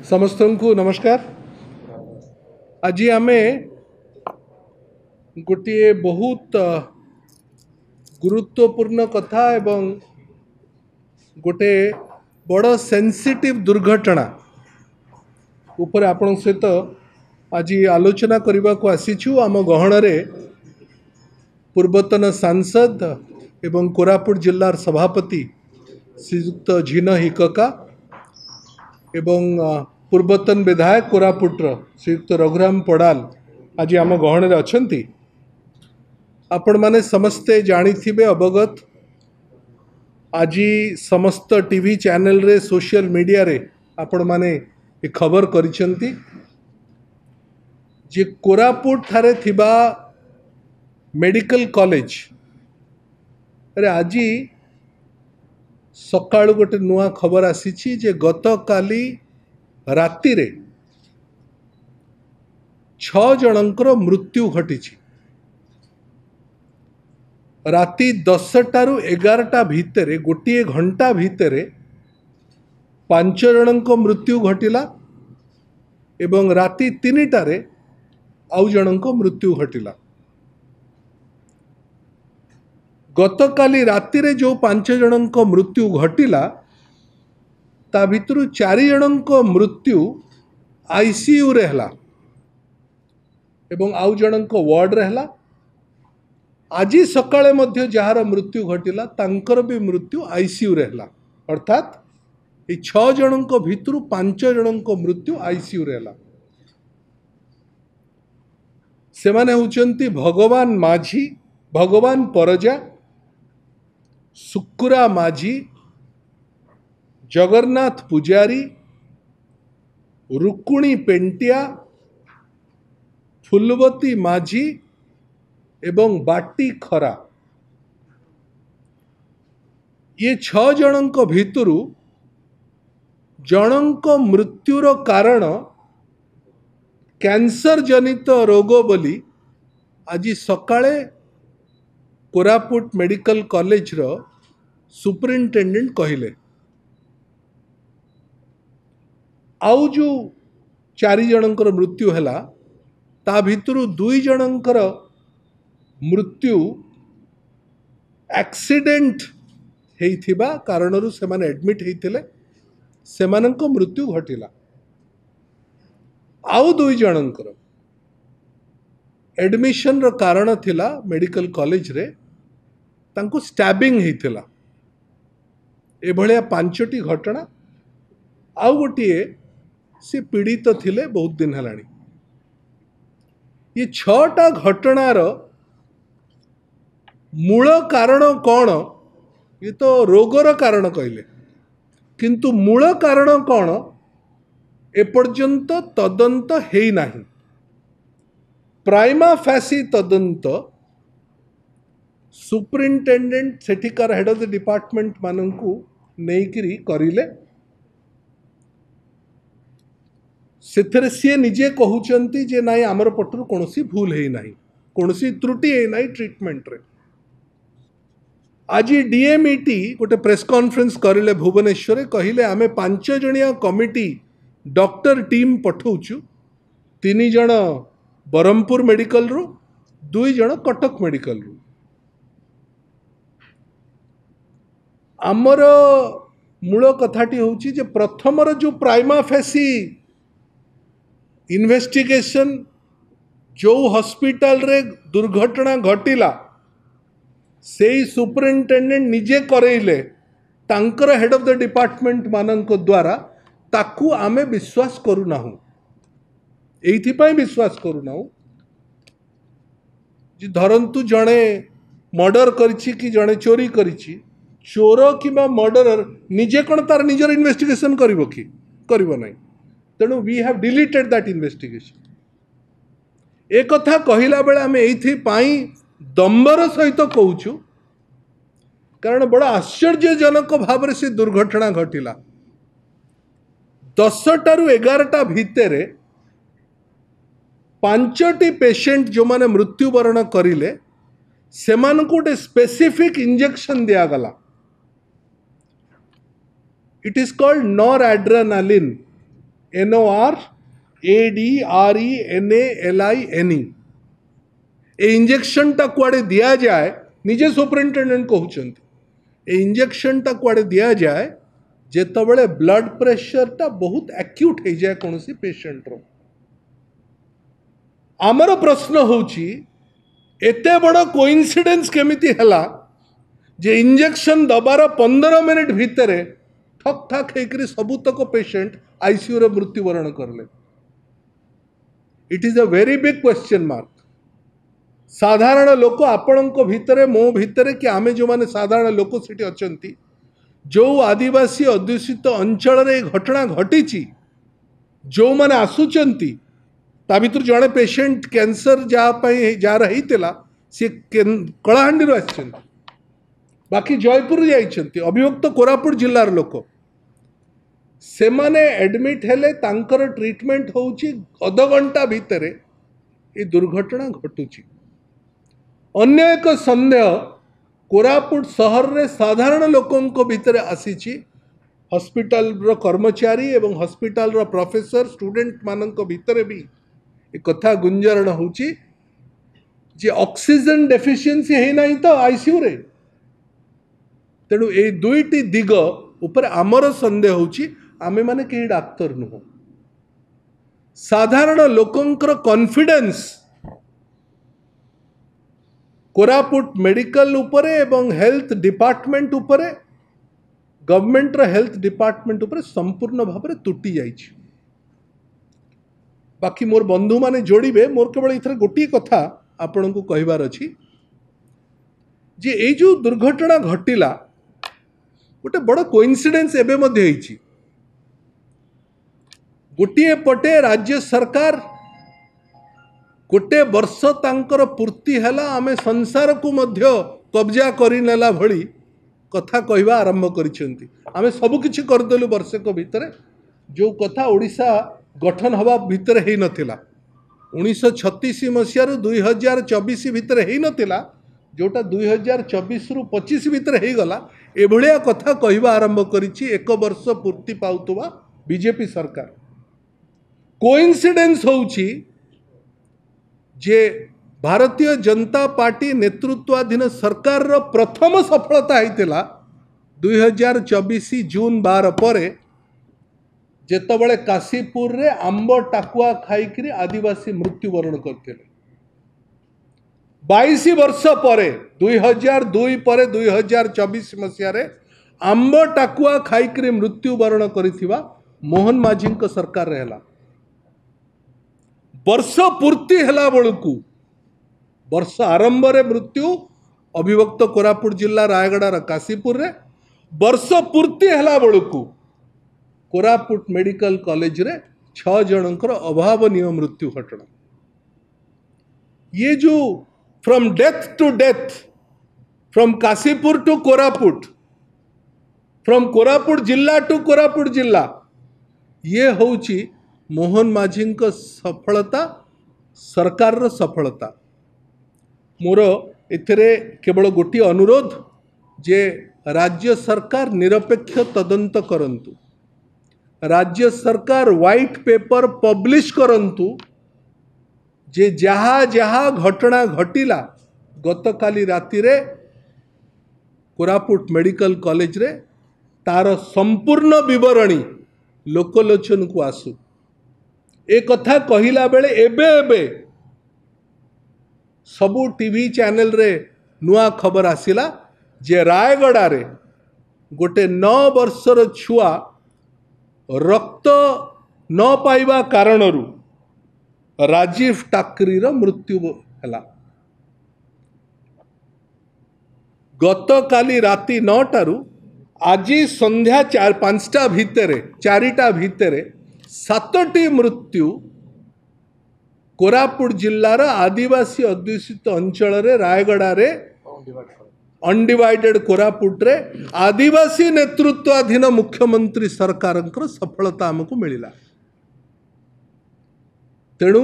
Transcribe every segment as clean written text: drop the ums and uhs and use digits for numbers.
समस्त को नमस्कार। आज आम गोटे बहुत गुरुत्वपूर्ण कथा एवं गोटे बड़ सेंसिटिव दुर्घटना ऊपर आपण सहित आज आलोचना करने को आसीछु। आम गहन पूर्वतन सांसद एवं कोरापुट जिल्लार सभापति श्रीयुक्त झीन हिकका एवं पूर्वतन विधायक कोरापुटर श्रीयुक्त रघुराम पड़ाल आज आम गहन अच्छा। आपण माने समस्ते जानिथिबे अवगत आज समस्त टीवी चैनल रे सोशल मीडिया रे आपण माने ए खबर करिसेंती जे कोरापुट थारे थिबा मेडिकल कॉलेज रे आज सकाळ गोटे नुआ खबर आसीछि जे गत काली राति रे 6 जनकर मृत्यु घटिछि। राति 10टा रु 11टा भितरे गोटे घंटा भितरे 5 जनक मृत्यु घटिला एवं राति 3टा रे आउ जनक मृत्यु घटिला। गत काली राति रे जो 5 जनक मृत्यु घटिला ता भितरु 4 जनक मृत्यु आईसीयू रे हला एवं आउ जनक वार्ड रे हला। आज सकाळे मध्य जार मृत्यु घटिला तांकर भी मृत्यु आईसीयू रे हला। अर्थात ये 6 जनक भितरु 5 जनक मृत्यु आईसीयू रे हला। से माने होचंती भगवान माझी, भगवान परजा, सुकुरा माझी, जगन्नाथ पुजारी, रुक्कुणी पेंटिया, फुलवती माझी एवं बाटी खरा। ये 6 जनक भितरु जनक मृत्युर कारण कैंसर जनित रोग बोली आज सकाळे कोरापुट मेडिकल कॉलेज रो सुपरिटेंडेंट कहले। आउ जो 4 जनकर मृत्यु हैला ता भितरु 2 जनकर मृत्यु एक्सीडेंट हेइथिबा कारणरू से माने एडमिट हेइथिले, सेमानंको मृत्यु घटिला। आउ 2 जनकर एडमिशन रो कारण थिला मेडिकल कॉलेज रे तांको स्टैबिंग हेइथिला। ए भलिया 5टी घटना। आउ गोटिए से पीड़ित थिले बहुत दिन हलानी। ये 6टा घटनार मूल कारण कौन ये तो रोगर कारण कहले, किंतु मूल कारण कौन एपर्यंत तदंत हेई नाही। प्राइमा फैसी तदंत सुपरिटेंडेंट सेठिकार हेड ऑफ द डिपार्टमेंट मानंकु नेइकिरी करिले। सेथरे सी निजे कहउचंती जे नाई आमर पटरु कोनोसी भूल हेई नाही, कोनोसी त्रुटि हेई नाही ट्रीटमेंट रे। आज डीएमईटी गोटे प्रेस कॉन्फ्रेंस करिले भुवनेश्वर, कहले आमे 5 जणिया कमिटी डॉक्टर टीम पठौचु। 3 जण बरहमपुर मेडिकल रु, 2 जण कटक मेडिकल रु। आमर मूल कथाटी होची जे प्रथमर जो प्राइमा फेसी इन्वेस्टिगेशन जो हॉस्पिटल रे दुर्घटना घटिला से सुपरिटेंडेंट निजे करेले तांकर हेड ऑफ द डिपार्टमेंट मानक द्वारा ताकू आमे विश्वास करू नाहु। एइथिपाई विश्वास करू नाहु जे धरंतु जणे मर्डर करिछि कि जणे चोरी करिछि, चोर किबा मर्डरर निजे कोन तार निजर इन्वेस्टिगेशन करिवो कि करिवो नाही। तेणु we have deleted that investigation. एक कथा कहिला बेले आमे एइथिपाई दम्बर सहित कहूचु कारण बड़ा आश्चर्यजनक भाव से दुर्घटना घटिला। 10टा रु 11टा भितरे 5टी पेशेंट जो माने मृत्युवरण करिले सेमानकु गोटे स्पेसिफिक इंजेक्शन दिया गला। It is called noradrenaline NORADRENALINE A injection टा कुआड़े दिया जाए निजे सुपरिटेडेंट कहते इंजेक्शन टा कुआड़े दिया जाए जेतबले ब्लड प्रेशर टा बहुत एक्यूट हो जाए कौन सी पेशेंट रो। आमर प्रश्न होची एते बड़ कोइंसिडेंस केमिति हला जे इंजेक्शन दबार 15 मिनिट भितर ठक ठाक होकर सबुतक पेशेंट आईसीयू रे मृत्युवरण करले। It is a very big question mark. साधारण लोक आपणक भितरे मो भितरे कि आमे जो माने साधारण लोक सेठी अछंती जो आदिवासी अध्युषित अंचल रे घटना घटी जो माने आसुचंती ता भितर जड़े पेशेंट कैंसर जार होता सी कलाहांडी आसी बाकी जयपुर जाइछंती अभियुक्त कोरापुट जिल्लार लोक से माने एडमिट हेले तांकर ट्रीटमेंट होउची अध घंटा भितर ये दुर्घटना घटुची। अन्य एक संदेह कोरापुट सहर रे साधारण लोकंक भितर आसीची हॉस्पिटल रो कर्मचारी एवं हॉस्पिटल रो प्रोफेसर स्टूडेंट मानक भितर भी एक कथा गुंजरण होची जे ऑक्सीजन डेफिशिएंसी है नहीं तो आईसीयू रे तेणु ए दुईटी दिग ऊपर आमर संदेह होची आमे माने केही डाक्तर नुह साधारण लोकंकर कॉन्फिडेंस कोरापुट मेडिकल उपरे एवं हेल्थ डिपार्टमेंट उपरे गवर्नमेंट रो हेल्थ डिपार्टमेंट उपरे संपूर्ण भाव में तुटी जाइछि। बाकी मोर बंधु माने जोड़िबे मोर केवल इथरे गोटी कथा आपण को कहबार अछि जे ए जो दुर्घटना घटिला गोटे बड़ कोइंसिडेंस एबे मध्ये होइछि। गोटे पटे राज्य सरकार गोटे वर्ष तांकर पूर्ति हैला आमे संसार को मध्य कब्जा करि नेला भली कथा कहवा आरंभ करिसेंती। आमे सब किछि करदेलु वर्षक भितरे जो कथा ओडिशा गठन हवा भितर हेई नथिला 1936 मसीह 2024 भितर हेई नथिला जोटा 2024 रु 25 भितर हेई गला एभलिया कथा कहवा आरंभ करिछि एक वर्ष पूर्ति पाउतबा बीजेपी सरकार। कोइंसिडेंस होउछि जे भारतीय जनता पार्टी नेतृत्वाधीन सरकार रो प्रथम सफलता होइतिला 2024 जून 12 परे जेतबळे काशीपुर रे आंब टाकुआ खाइकरी आदिवासी मृत्युवरण करते 22 वर्ष परे 2002 परे 2024 मसीह रे आंब टाकुआ खाइकरी मृत्युवरण करिथिबा मोहन माझी सरकार रहला। वर्ष पूर्ति हला बळकू वर्ष आरंभ रे मृत्यु अभिभक्त कोरापुट जिला रायगड़ा काशीपुर रे वर्ष पूर्ति हला बळकू कोरापुट मेडिकल कॉलेज रे 6 जनकर अभावनीय मृत्यु घटना। ये जो from death to death from Kashipur to Koraput from Koraput जिला टू कोरापुट जिला ये होची मोहन माझी सफलता सरकार रो सफलता। मोर एथिरे केवल गोटी अनुरोध जे राज्य सरकार निरपेक्ष तदंत करंतु राज्य सरकार व्हाइट पेपर पब्लिश करंतु जे जहा जहा घटना घटिला गतकाली राति रे कोरापुट मेडिकल कॉलेज रे तार संपूर्ण विवरणी लोकलोचन को आसु। ए कथा कहिला बेले एबे एबे सबू टीवी चैनल रे नुआ खबर आसिला जे रायगड़ा रे गोटे 9 वर्षर छुआ रक्त न पाइबा कारणरू राजीव टाकरी रो मृत्यु हला। गतकाली राति 9 टारू आज संध्या 4-5टा भितरे 4टा भितरे 7टी मृत्यु कोरापुट जिल्लार आदिवासी अध्युषित अंचल रे रायगड़ा रे अनडिवाइडेड कोरापुट रे आदिवासी नेतृत्वाधीन मुख्यमंत्री सरकार सफलता आमको मिला। तेणु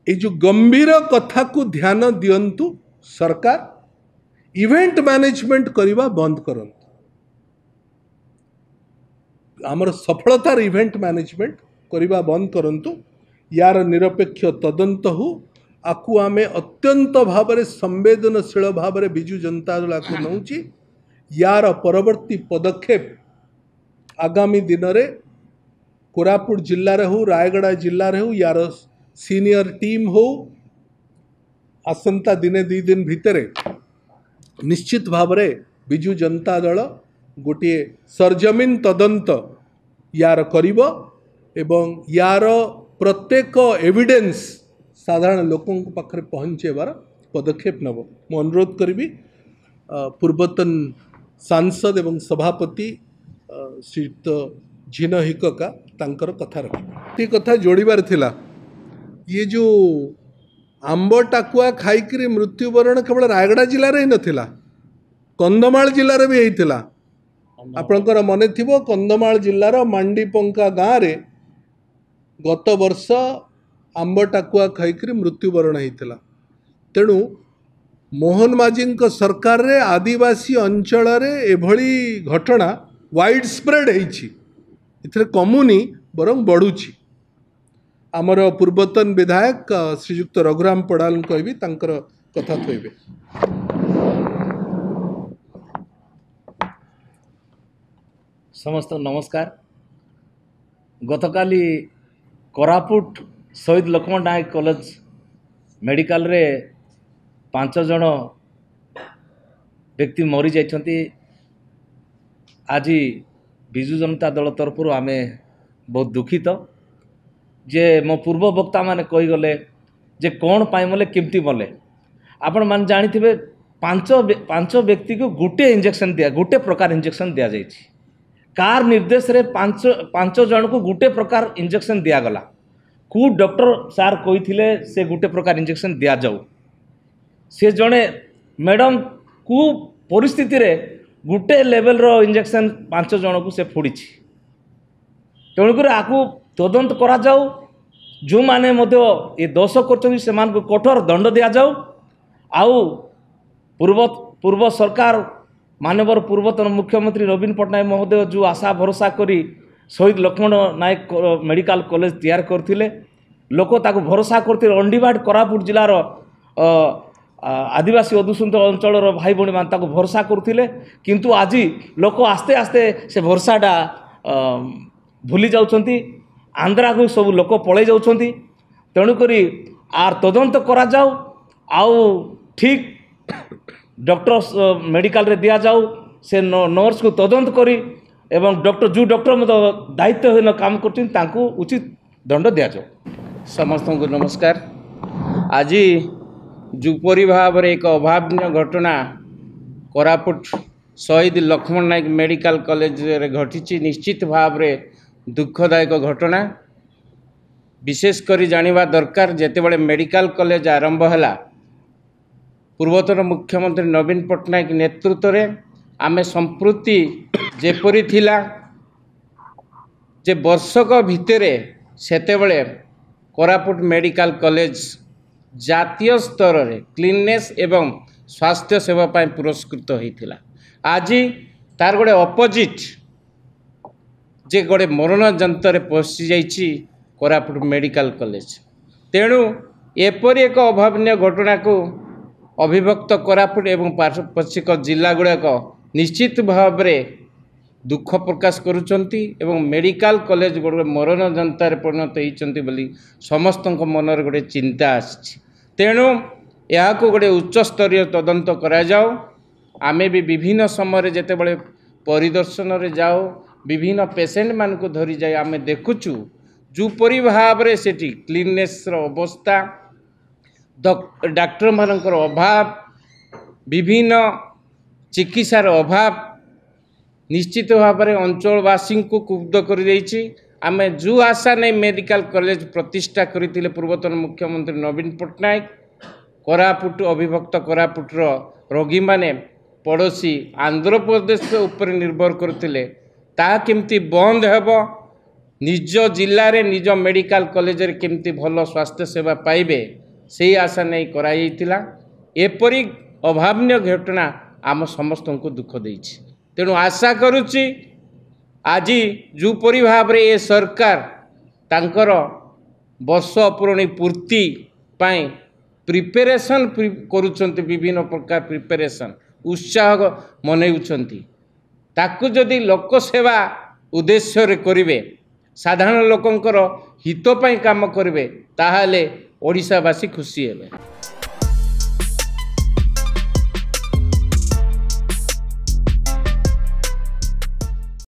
ये जो गंभीर कथा को ध्यान दियंतु सरकार इवेंट मैनेजमेंट करवा बंद करंतु। आमर सफलतार इवेंट मैनेजमेंट करवा बंद करंतु यार निरपेक्ष तदंत हो आकु आमे अत्यंत भाव संवेदनशील भाव विजु जनता दल को नौची यार परवर्ती पदक्षेप आगामी दिन में कोरापुट जिल्ला हो रायगड़ा जिल्ला हो यार सीनियर टीम हो आसंता दिने दी दिन भितर निश्चित भाव विजु जनता दल गोटे सरजमीन तदंत यार करिब एवं यार प्रत्येक एविडेंस साधारण लोकों पाखे पहुँचेबार पदक्षेप नब मु अनुरोध करी पूर्वतन सांसद एवं सभापति श्रीयुक्त झीन हिकका तांकर कथा रखी कथा जोड़बार थिला ये जो आंब टाकुआ खाई मृत्युवरण केवल रायगड़ा जिले में ही नथिला कंधमाल जिले में भी होता आपणकर मन थी कंधमाल जिलार मांडीपंका गाँव में गत वर्ष आंब टाकुआ खाई मृत्युवरण होता तेणु मोहन माझी सरकार रे आदिवासी अंचल एभली घटना वाइड स्प्रेड होती कमुनी बरं बढ़ुची आमर पूर्वतन विधायक श्रीयुक्त रघुराम पड़ाल कहबी तांकर कथा थोइबे। समस्त नमस्कार। गतकाली कोरापुट शहीद लक्ष्मण नायक कॉलेज मेडिकल रे 5 जन व्यक्ति मरी जाइछंती। आज विजु जनता दल तरफ आमे बहुत दुखित जे मो पूर्व वक्ता माने कही गले जे कौन पाई मले केमती मले आपण मान जानी थिबे 5 व्यक्ति को गुटे इंजेक्शन दिया गुटे प्रकार इंजेक्शन दिया जाइछि। कार निर्देश रे 5 जन को गुटे प्रकार इंजेक्शन दिया गला कु डॉक्टर सार कही से गुटे प्रकार इंजेक्शन दिया जाऊ से जड़े मैडम कु परिस्थिति रे गुटे लेवल रो इंजेक्शन 5 जन को से फोड़ी तेणुक आपको तदंत करा जाऊ जो माने मध्य ये दोष कर कठोर दंड दि जाऊ आउ पूर्व सरकार मानवर पूर्वतन मुख्यमंत्री नवीन पट्टनायक महोदय जो आशा भरोसा करी शहीद लक्ष्मण नायक मेडिकल कॉलेज तैयार करथिले लोक ताको भरोसा करथिले अंडीबाड़ कोरापुट जिलार आदिवासी अधुषित अंचल भाई भाई मान ताको भरोसा करथिले किंतु आज लोक आस्ते आस्ते से भरोसाटा भूली जाउछंती आंध्रा को सब लोक पलि जाउछंती तेणुक आर तदंत करा जाऊ आउ ठीक डॉक्टर मेडिकल रे दिया जाऊ से नर्स को तदंत करी एवं डॉक्टर जो डॉक्टर मतलब दायित्वहीन काम कर उचित दंड दि जाऊ। समस्त को नमस्कार। आज जोपरी भाव एक अभावन घटना कोरापुट शहीद लक्ष्मण नायक मेडिकल कॉलेज रे घटी निश्चित भाव रे दुखदायक घटना विशेष करी जानिबा दरकार जेतेबेले मेडिकल कॉलेज आरंभ हैला पूर्वतन मुख्यमंत्री नवीन पट्टनायक नेतृत्व रे आमे संप्रति जेपरी थिला जे वर्षक भितरे सेतेबेले कोरापुट मेडिकल कॉलेज जातीय स्तर रे क्लीननेस एवं स्वास्थ्य सेवा पाई पुरस्कृत होइथिला। आज तार गोटे अपोजिट जे गोटे मरण जंतर पशि जाइछि कोरापुट मेडिकल कॉलेज तेणु एपरी एक अभावन घटना को अभिभक्त कोरापुट एवं पार्श्वपक्षिक जिला गुड़ाक निश्चित भाव में दुख प्रकाश करुचंती एवं मेडिकल कॉलेज गोटे मरण जनतार परिणत होती बोली समस्त मनर गोटे चिंता आसी तेणु यह गोटे उच्च स्तरीय तदंत करा जाओ। आमे भी विभिन्न समय जेतेबेले परिदर्शन रे जाओ विभिन्न पेसेंट मान को धरी जाए आमे देखुचु जोपरी भाव रे सेठी क्लीननेस रो अवस्था डॉक्टर मानकर अभाव विभिन्न चिकित्सार अभाव निश्चित भाव में अंचलवासी को क्षुब्ध कर देछि। आमे जो आशा नहीं मेडिकल कॉलेज प्रतिष्ठा करथिले पूर्वतन मुख्यमंत्री नवीन पट्टनायक कोरापुट अभिभक्त कोरापुटर रोगी माने पड़ोशी आंध्र प्रदेश उपर निर्भर करथिले ता केमती बंद हेबो निज जिले में निज मेडिकल कॉलेज रे केमती भल स्वास्थ्य सेवा पाइबे से आशा नहीं कराइथिला। एपरी अभावन घटना आम समस्त को दुख देछि तेणु आशा करुच्ची आज जोपरी भाव में ये सरकार तांकर वर्ष पूर्णी पूर्ति पाई प्रिपेरेसन करुछंती विभिन्न प्रकार प्रिपेरेसन उत्साह मनौछंती ताकू जदि लोक सेवा उद्देश्य रे करिवे साधारण लोकंकर हित पाई काम करिवे ताहाले ओडिशावासी खुशी हेबे।